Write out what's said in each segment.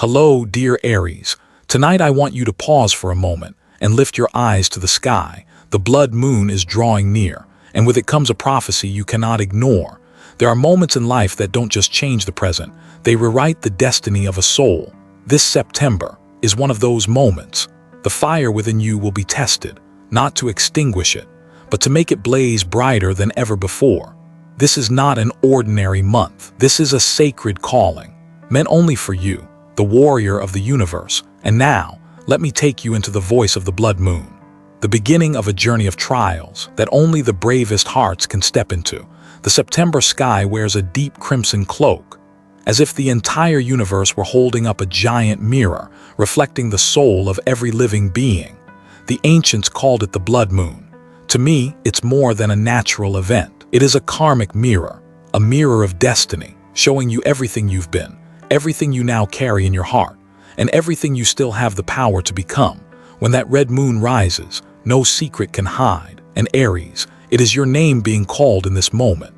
Hello, dear Aries. Tonight I want you to pause for a moment and lift your eyes to the sky. The blood moon is drawing near, and with it comes a prophecy you cannot ignore. There are moments in life that don't just change the present, they rewrite the destiny of a soul. This September is one of those moments. The fire within you will be tested, not to extinguish it, but to make it blaze brighter than ever before. This is not an ordinary month. This is a sacred calling, meant only for you, the warrior of the universe. And now, let me take you into the voice of the blood moon, the beginning of a journey of trials that only the bravest hearts can step into. The September sky wears a deep crimson cloak, as if the entire universe were holding up a giant mirror, reflecting the soul of every living being. The ancients called it the blood moon. To me, it's more than a natural event. It is a karmic mirror, a mirror of destiny, showing you everything you've been, everything you now carry in your heart, and everything you still have the power to become. When that red moon rises, no secret can hide. And Aries, it is your name being called in this moment.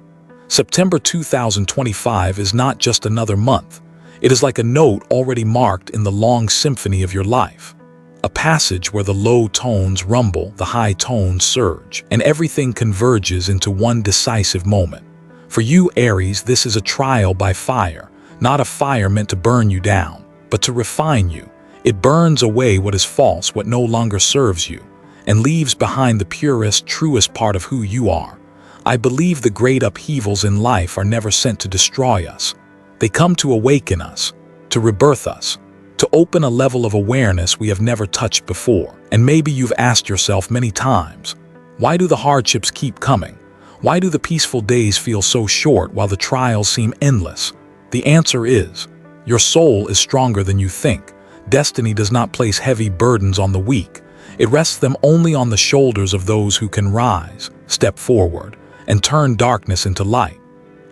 September 2025 is not just another month. It is like a note already marked in the long symphony of your life. A passage where the low tones rumble, the high tones surge, and everything converges into one decisive moment. For you, Aries, this is a trial by fire, not a fire meant to burn you down, but to refine you. It burns away what is false, what no longer serves you, and leaves behind the purest, truest part of who you are. I believe the great upheavals in life are never sent to destroy us. They come to awaken us, to rebirth us, to open a level of awareness we have never touched before. And maybe you've asked yourself many times, why do the hardships keep coming? Why do the peaceful days feel so short while the trials seem endless? The answer is, your soul is stronger than you think. Destiny does not place heavy burdens on the weak. It rests them only on the shoulders of those who can rise, step forward, and turn darkness into light.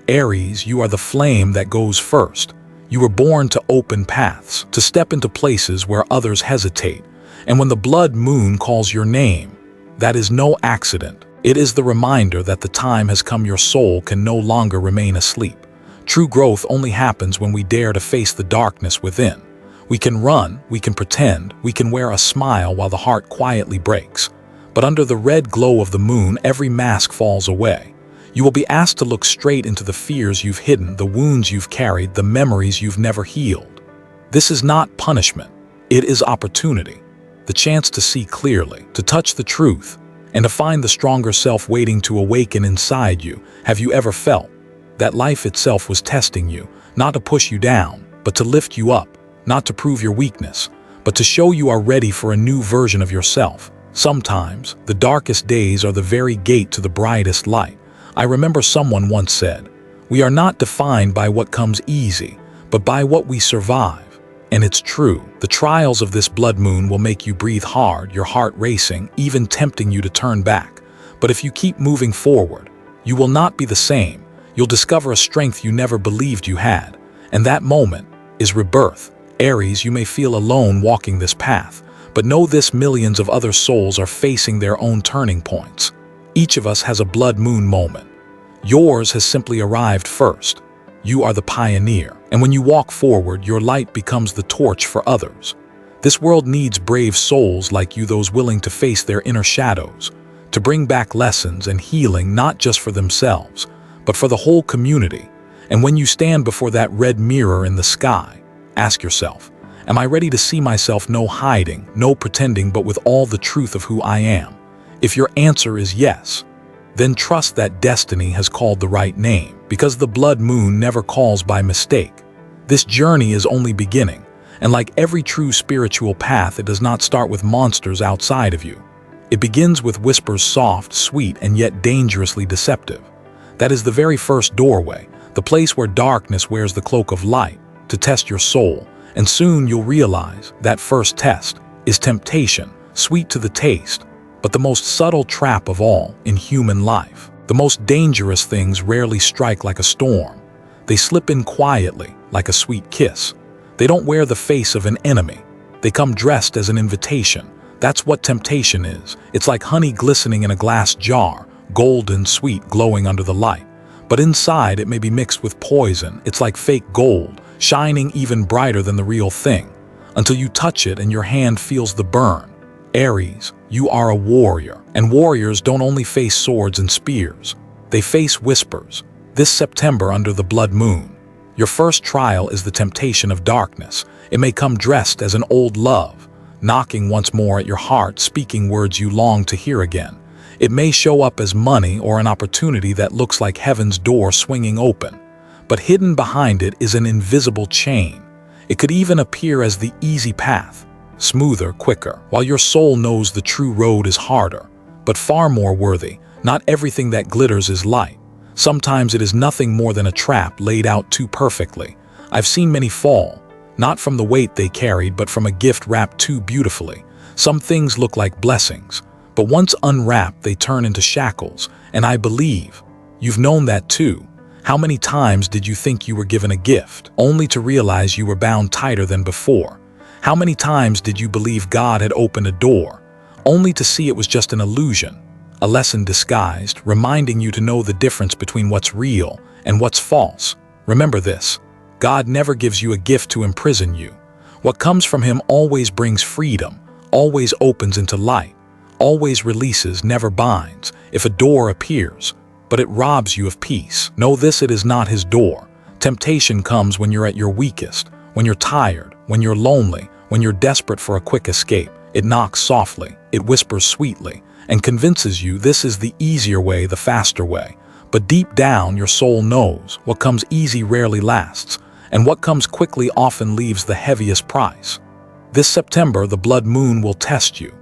Aries, you are the flame that goes first. You were born to open paths, to step into places where others hesitate. And when the blood moon calls your name, that is no accident. It is the reminder that the time has come. Your soul can no longer remain asleep. True growth only happens when we dare to face the darkness within. We can run, we can pretend, we can wear a smile while the heart quietly breaks. But under the red glow of the moon, every mask falls away. You will be asked to look straight into the fears you've hidden, the wounds you've carried, the memories you've never healed. This is not punishment. It is opportunity. The chance to see clearly, to touch the truth, and to find the stronger self waiting to awaken inside you. Have you ever felt that life itself was testing you, not to push you down, but to lift you up, not to prove your weakness, but to show you are ready for a new version of yourself? Sometimes, the darkest days are the very gate to the brightest light. I remember someone once said, we are not defined by what comes easy, but by what we survive. And it's true. The trials of this blood moon will make you breathe hard, your heart racing, even tempting you to turn back. But if you keep moving forward, you will not be the same. You'll discover a strength you never believed you had. And that moment is rebirth. Aries, you may feel alone walking this path, but know this: millions of other souls are facing their own turning points. Each of us has a blood moon moment. Yours has simply arrived first. You are the pioneer, and when you walk forward, your light becomes the torch for others. This world needs brave souls like you, those willing to face their inner shadows, to bring back lessons and healing, not just for themselves, but for the whole community. And when you stand before that red mirror in the sky, ask yourself, am I ready to see myself? No hiding, no pretending, but with all the truth of who I am. If your answer is yes, then trust that destiny has called the right name, because the blood moon never calls by mistake. This journey is only beginning, and like every true spiritual path, it does not start with monsters outside of you. It begins with whispers, soft, sweet, and yet dangerously deceptive. That is the very first doorway, the place where darkness wears the cloak of light, to test your soul. And soon you'll realize that first test is temptation, sweet to the taste, but the most subtle trap of all in human life. The most dangerous things rarely strike like a storm. They slip in quietly, like a sweet kiss. They don't wear the face of an enemy. They come dressed as an invitation. That's what temptation is. It's like honey glistening in a glass jar, golden, sweet, glowing under the light. But inside, it may be mixed with poison. It's like fake gold, shining even brighter than the real thing, until you touch it and your hand feels the burn. Aries, you are a warrior, and warriors don't only face swords and spears. They face whispers. This September under the blood moon, your first trial is the temptation of darkness. It may come dressed as an old love, knocking once more at your heart, speaking words you long to hear again. It may show up as money or an opportunity that looks like heaven's door swinging open, but hidden behind it is an invisible chain. It could even appear as the easy path, smoother, quicker, while your soul knows the true road is harder, but far more worthy. Not everything that glitters is light. Sometimes it is nothing more than a trap laid out too perfectly. I've seen many fall, not from the weight they carried, but from a gift wrapped too beautifully. Some things look like blessings, but once unwrapped, they turn into shackles, and I believe you've known that too. How many times did you think you were given a gift, only to realize you were bound tighter than before? How many times did you believe God had opened a door, only to see it was just an illusion, a lesson disguised, reminding you to know the difference between what's real and what's false? Remember this: God never gives you a gift to imprison you. What comes from Him always brings freedom, always opens into light, always releases, never binds. If a door appears, but it robs you of peace, know this: it is not His door. Temptation comes when you're at your weakest, when you're tired, when you're lonely, when you're desperate for a quick escape. It knocks softly, it whispers sweetly, and convinces you this is the easier way, the faster way. But deep down, your soul knows what comes easy rarely lasts, and what comes quickly often leaves the heaviest price. This September, the blood moon will test you.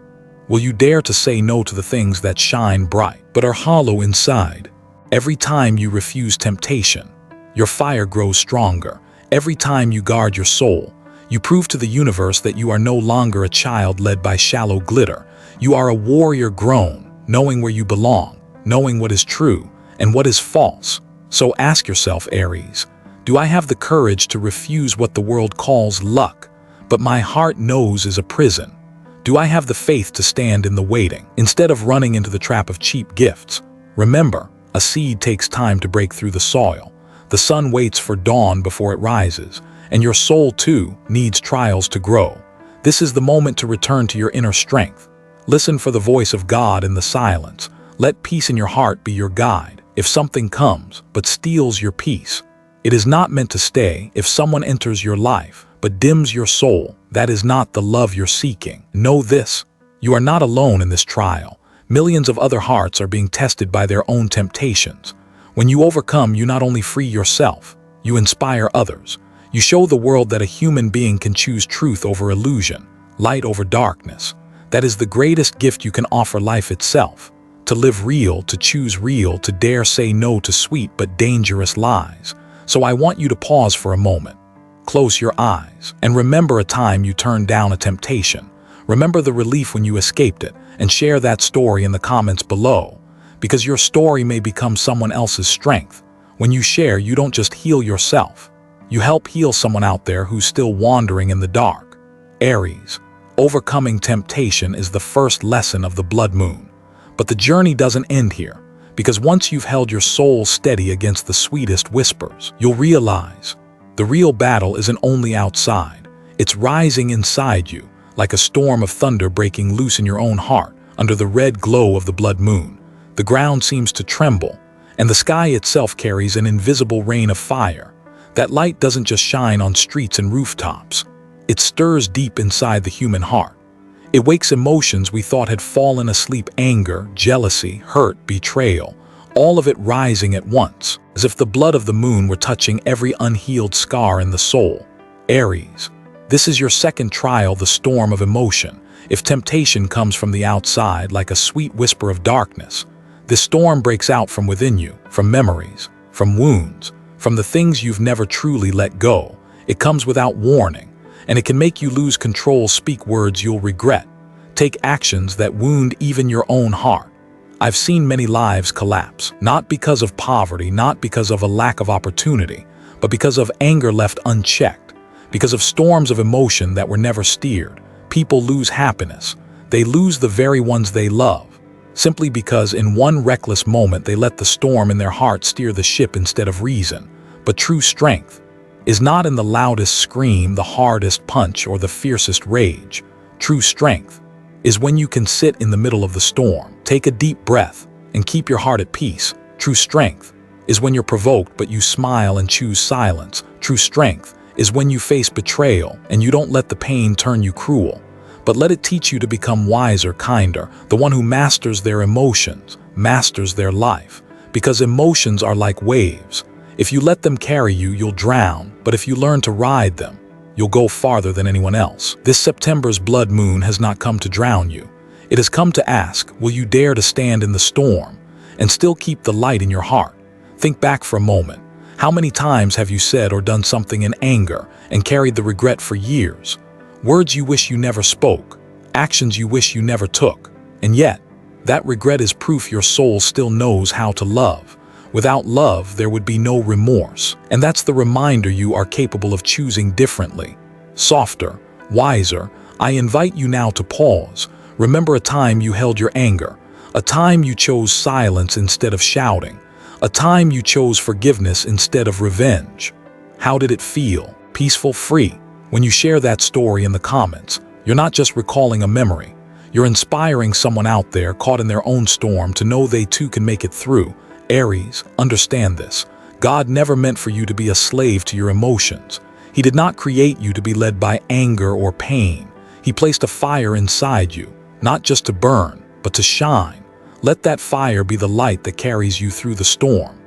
Will you dare to say no to the things that shine bright but are hollow inside? Every time you refuse temptation, your fire grows stronger. Every time you guard your soul, you prove to the universe that you are no longer a child led by shallow glitter. You are a warrior grown, knowing where you belong, knowing what is true and what is false. So ask yourself, Aries, do I have the courage to refuse what the world calls luck, but my heart knows is a prison? Do I have the faith to stand in the waiting, instead of running into the trap of cheap gifts? Remember, a seed takes time to break through the soil. The sun waits for dawn before it rises, and your soul too needs trials to grow. This is the moment to return to your inner strength. Listen for the voice of God in the silence. Let peace in your heart be your guide. If something comes but steals your peace, it is not meant to stay. If someone enters your life but dims your soul, that is not the love you're seeking. Know this: you are not alone in this trial. Millions of other hearts are being tested by their own temptations. When you overcome, you not only free yourself, you inspire others. You show the world that a human being can choose truth over illusion, light over darkness. That is the greatest gift you can offer life itself. To live real, to choose real, to dare say no to sweet but dangerous lies. So I want you to pause for a moment. Close your eyes and remember a time you turned down a temptation. Remember the relief when you escaped it, and share that story in the comments below, because your story may become someone else's strength. When you share, you don't just heal yourself. You help heal someone out there who's still wandering in the dark. Aries, overcoming temptation is the first lesson of the blood moon. But the journey doesn't end here, because once you've held your soul steady against the sweetest whispers, you'll realize the real battle isn't only outside. It's rising inside you, like a storm of thunder breaking loose in your own heart under the red glow of the blood moon. The ground seems to tremble, and the sky itself carries an invisible rain of fire. That light doesn't just shine on streets and rooftops. It stirs deep inside the human heart. It wakes emotions we thought had fallen asleep: anger, jealousy, hurt, betrayal, all of it rising at once, as if the blood of the moon were touching every unhealed scar in the soul. Aries, this is your second trial, the storm of emotion. If temptation comes from the outside like a sweet whisper of darkness, this storm breaks out from within you, from memories, from wounds, from the things you've never truly let go. It comes without warning, and it can make you lose control, speak words you'll regret, take actions that wound even your own heart. I've seen many lives collapse, not because of poverty, not because of a lack of opportunity, but because of anger left unchecked, because of storms of emotion that were never steered. People lose happiness. They lose the very ones they love, simply because in one reckless moment they let the storm in their heart steer the ship instead of reason. But true strength is not in the loudest scream, the hardest punch, or the fiercest rage. True strength is when you can sit in the middle of the storm, take a deep breath, and keep your heart at peace. True strength is when you're provoked but you smile and choose silence. True strength is when you face betrayal and you don't let the pain turn you cruel, but let it teach you to become wiser, kinder. The one who masters their emotions masters their life, because emotions are like waves. If you let them carry you, you'll drown, but if you learn to ride them, you'll go farther than anyone else. This September's blood moon has not come to drown you. It has come to ask, will you dare to stand in the storm and still keep the light in your heart? Think back for a moment. How many times have you said or done something in anger and carried the regret for years? Words you wish you never spoke, actions you wish you never took. And yet, that regret is proof your soul still knows how to love. Without love, there would be no remorse. And that's the reminder you are capable of choosing differently, softer, wiser. I invite you now to pause. Remember a time you held your anger, a time you chose silence instead of shouting, a time you chose forgiveness instead of revenge. How did it feel? Peaceful, free? When you share that story in the comments, you're not just recalling a memory. You're inspiring someone out there caught in their own storm to know they too can make it through. Aries, understand this. God never meant for you to be a slave to your emotions. He did not create you to be led by anger or pain. He placed a fire inside you, not just to burn, but to shine. Let that fire be the light that carries you through the storm.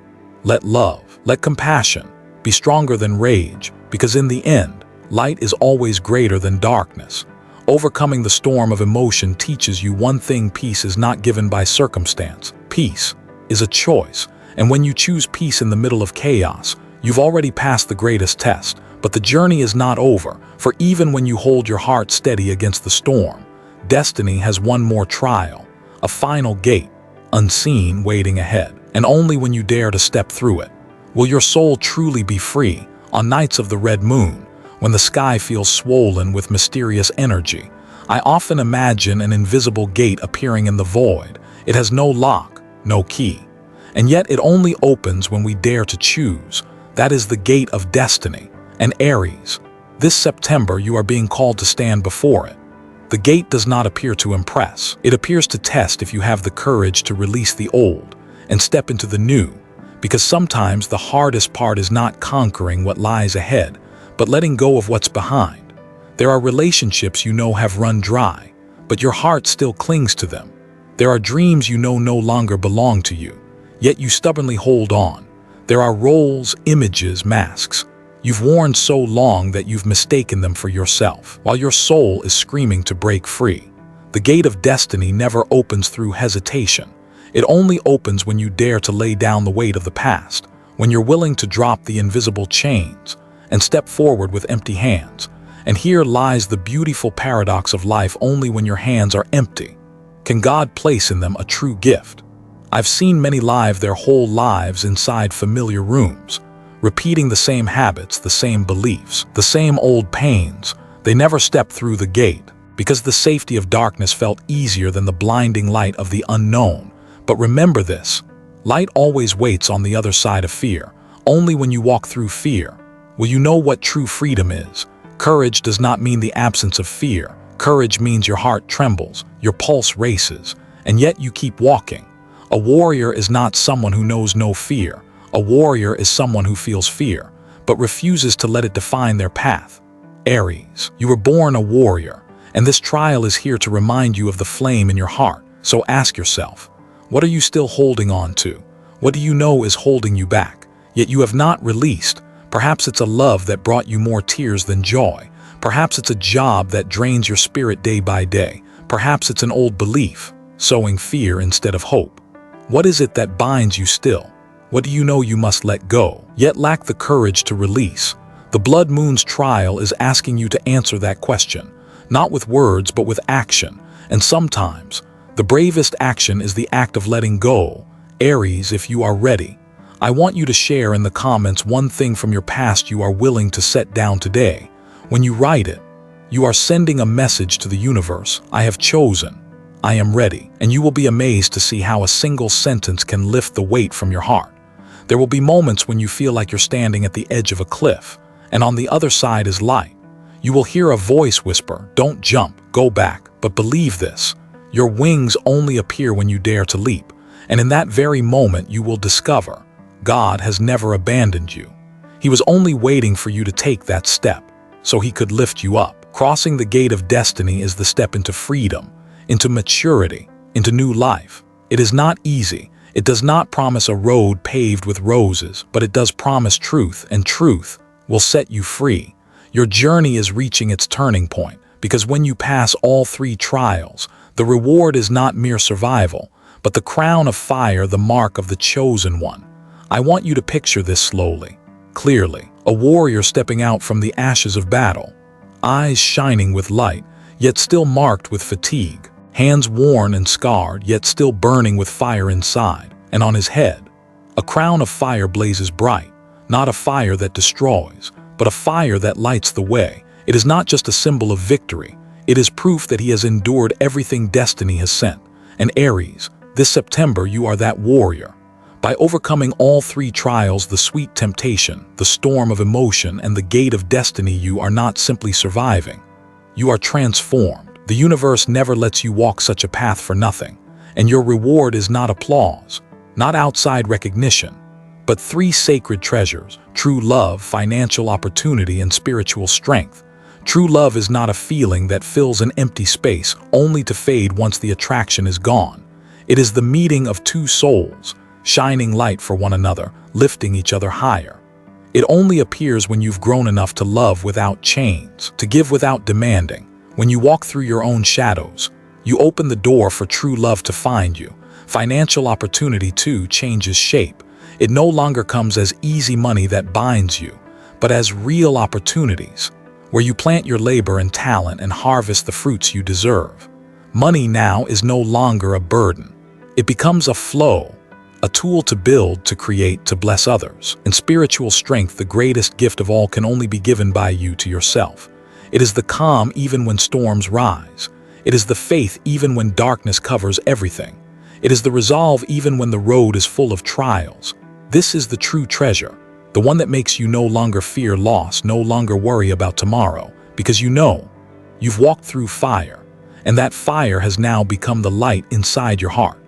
Let love, let compassion be stronger than rage, because in the end, light is always greater than darkness. Overcoming the storm of emotion teaches you one thing: peace is not given by circumstance. Peace is a choice, and when you choose peace in the middle of chaos, you've already passed the greatest test. But the journey is not over, for even when you hold your heart steady against the storm, destiny has one more trial, a final gate, unseen, waiting ahead. And only when you dare to step through it will your soul truly be free. On nights of the red moon, when the sky feels swollen with mysterious energy, I often imagine an invisible gate appearing in the void. It has no lock, no key, and yet it only opens when we dare to choose. That is the gate of destiny. And Aries, this September you are being called to stand before it. The gate does not appear to impress. It appears to test if you have the courage to release the old and step into the new, because sometimes the hardest part is not conquering what lies ahead, but letting go of what's behind. There are relationships you know have run dry, but your heart still clings to them. There are dreams you know no longer belong to you, yet you stubbornly hold on. There are roles, images, masks you've worn so long that you've mistaken them for yourself, while your soul is screaming to break free. The gate of destiny never opens through hesitation. It only opens when you dare to lay down the weight of the past, when you're willing to drop the invisible chains and step forward with empty hands. And here lies the beautiful paradox of life: only when your hands are empty can God place in them a true gift. I've seen many live their whole lives inside familiar rooms, repeating the same habits, the same beliefs, the same old pains. They never stepped through the gate because the safety of darkness felt easier than the blinding light of the unknown. But remember this: light always waits on the other side of fear. Only when you walk through fear will you know what true freedom is. Courage does not mean the absence of fear. Courage means your heart trembles, your pulse races, and yet you keep walking. A warrior is not someone who knows no fear. A warrior is someone who feels fear, but refuses to let it define their path. Aries, you were born a warrior, and this trial is here to remind you of the flame in your heart. So ask yourself, what are you still holding on to? What do you know is holding you back, yet you have not released? Perhaps it's a love that brought you more tears than joy. Perhaps it's a job that drains your spirit day by day. Perhaps it's an old belief, sowing fear instead of hope. What is it that binds you still? What do you know you must let go, yet lack the courage to release? The blood moon's trial is asking you to answer that question, not with words but with action. And sometimes, the bravest action is the act of letting go. Aries, if you are ready, I want you to share in the comments one thing from your past you are willing to set down today. When you write it, you are sending a message to the universe: I have chosen, I am ready. And you will be amazed to see how a single sentence can lift the weight from your heart. There will be moments when you feel like you're standing at the edge of a cliff, and on the other side is light. You will hear a voice whisper, "Don't jump, go back," but believe this. Your wings only appear when you dare to leap, and in that very moment you will discover God has never abandoned you. He was only waiting for you to take that step, so He could lift you up. Crossing the gate of destiny is the step into freedom, into maturity, into new life. It is not easy. It does not promise a road paved with roses, but it does promise truth, and truth will set you free. Your journey is reaching its turning point, because when you pass all 3 trials, the reward is not mere survival, but the crown of fire, the mark of the chosen one. I want you to picture this slowly, clearly. A warrior stepping out from the ashes of battle, eyes shining with light, yet still marked with fatigue, hands worn and scarred, yet still burning with fire inside, and on his head, a crown of fire blazes bright, not a fire that destroys, but a fire that lights the way. It is not just a symbol of victory, it is proof that he has endured everything destiny has sent. And Aries, this September you are that warrior. By overcoming all 3 trials, the sweet temptation, the storm of emotion, and the gate of destiny, you are not simply surviving. You are transformed. The universe never lets you walk such a path for nothing, and your reward is not applause, not outside recognition, but 3 sacred treasures: true love, financial opportunity, and spiritual strength. True love is not a feeling that fills an empty space, only to fade once the attraction is gone. It is the meeting of 2 souls, shining light for one another, lifting each other higher. It only appears when you've grown enough to love without chains, to give without demanding. When you walk through your own shadows, you open the door for true love to find you. Financial opportunity, too, changes shape. It no longer comes as easy money that binds you, but as real opportunities, where you plant your labor and talent and harvest the fruits you deserve. Money now is no longer a burden. It becomes a flow, a tool to build, to create, to bless others. And spiritual strength, the greatest gift of all, can only be given by you to yourself. It is the calm even when storms rise. It is the faith even when darkness covers everything. It is the resolve even when the road is full of trials. This is the true treasure, the one that makes you no longer fear loss, no longer worry about tomorrow, because you know you've walked through fire, and that fire has now become the light inside your heart.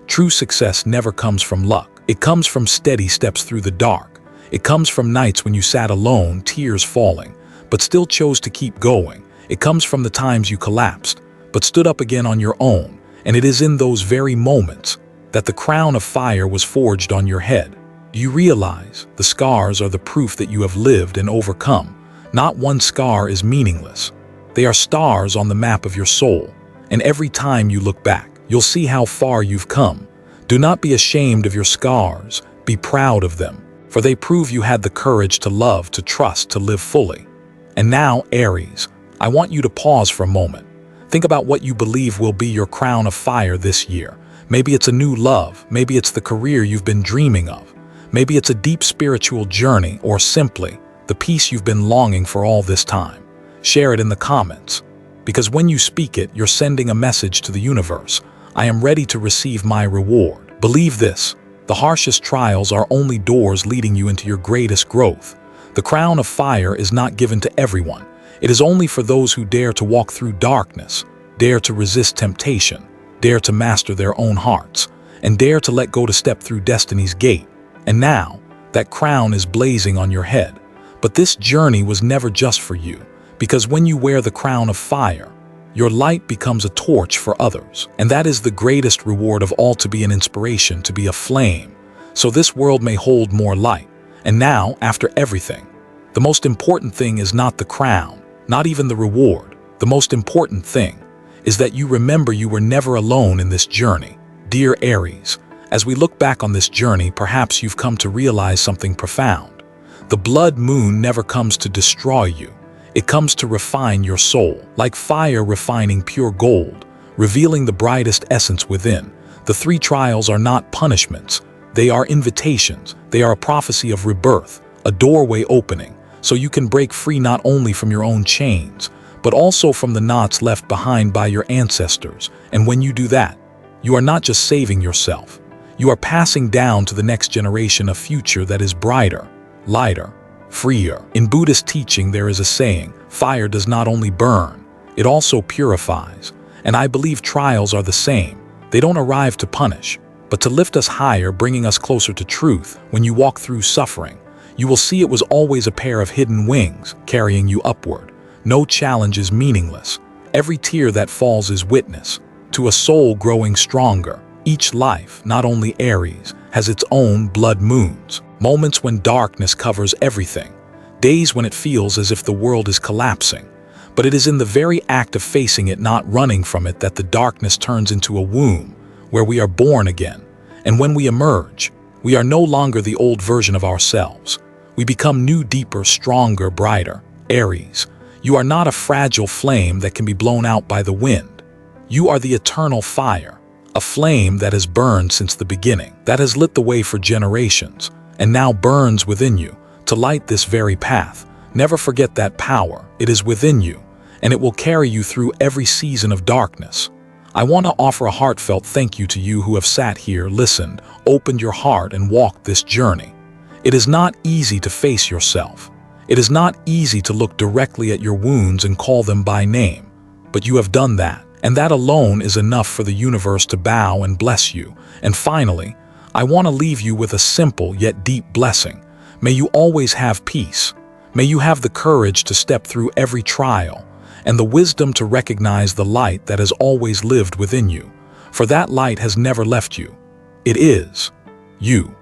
True success never comes from luck. It comes from steady steps through the dark. It comes from nights when you sat alone, tears falling, but still chose to keep going. It comes from the times you collapsed, but stood up again on your own. And it is in those very moments that the crown of fire was forged on your head. Do you realize the scars are the proof that you have lived and overcome? Not one scar is meaningless. They are stars on the map of your soul. And every time you look back, you'll see how far you've come. Do not be ashamed of your scars. Be proud of them, for they prove you had the courage to love, to trust, to live fully. And now, Aries, I want you to pause for a moment. Think about what you believe will be your crown of fire this year. Maybe it's a new love. Maybe it's the career you've been dreaming of. Maybe it's a deep spiritual journey, or simply the peace you've been longing for all this time. Share it in the comments, because when you speak it, you're sending a message to the universe. I am ready to receive my reward. Believe this, the harshest trials are only doors leading you into your greatest growth. The crown of fire is not given to everyone. It is only for those who dare to walk through darkness, dare to resist temptation, dare to master their own hearts, and dare to let go, to step through destiny's gate. And now, that crown is blazing on your head. But this journey was never just for you, because when you wear the crown of fire, your light becomes a torch for others. And that is the greatest reward of all, to be an inspiration, to be a flame, so this world may hold more light. And now, after everything, the most important thing is not the crown, not even the reward. The most important thing is that you remember you were never alone in this journey. Dear Aries, as we look back on this journey, perhaps you've come to realize something profound. The blood moon never comes to destroy you. It comes to refine your soul, like fire refining pure gold, revealing the brightest essence within. The 3 trials are not punishments. They are invitations. They are a prophecy of rebirth, a doorway opening, so you can break free not only from your own chains, but also from the knots left behind by your ancestors. And when you do that, you are not just saving yourself. You are passing down to the next generation a future that is brighter, lighter, freer. In Buddhist teaching, there is a saying, fire does not only burn, it also purifies. And I believe trials are the same. They don't arrive to punish, but to lift us higher, bringing us closer to truth. When you walk through suffering, you will see it was always a pair of hidden wings carrying you upward. No challenge is meaningless. Every tear that falls is witness to a soul growing stronger. Each life, not only Aries, has its own blood moons, moments when darkness covers everything, days when it feels as if the world is collapsing. But it is in the very act of facing it, not running from it, that the darkness turns into a womb where we are born again. And when we emerge, we are no longer the old version of ourselves. We become new, deeper, stronger, brighter. Aries, you are not a fragile flame that can be blown out by the wind. You are the eternal fire, a flame that has burned since the beginning, that has lit the way for generations, and now burns within you to light this very path. Never forget that power. It is within you, and it will carry you through every season of darkness. I want to offer a heartfelt thank you to you who have sat here, listened, opened your heart, and walked this journey. It is not easy to face yourself. It is not easy to look directly at your wounds and call them by name, but you have done that, and that alone is enough for the universe to bow and bless you. And finally, I want to leave you with a simple yet deep blessing. May you always have peace. May you have the courage to step through every trial, and the wisdom to recognize the light that has always lived within you. For that light has never left you. It is you.